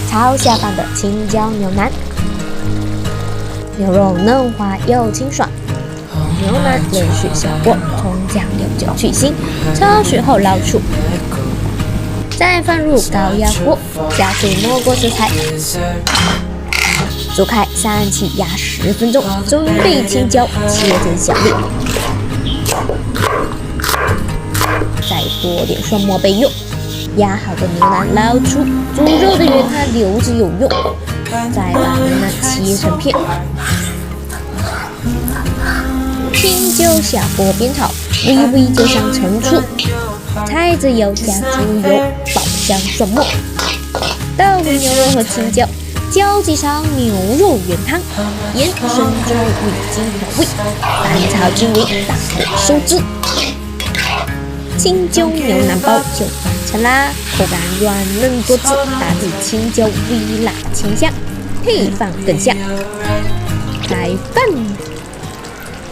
超下饭的青椒牛腩。牛肉嫩滑又清爽，牛腩冷水小锅，葱姜料酒去腥，焯水后捞出，再放入高压锅，加水没过食材，煮开3气压10分钟，准备青椒切成小粒，再多点蒜末备用。压好的牛腩捞出，猪肉的原汤留着有用，再把牛腩切成片。青椒下锅煸炒，微微就香盛出，菜籽油加猪油爆香蒜末，豆腐、牛肉和青椒浇几勺牛肉原汤，盐、生抽、味精调味，翻炒均匀，大火收汁。青椒牛腩包就完成啦，口感软嫩多汁，搭配青椒微辣清香，配饭更香。开饭。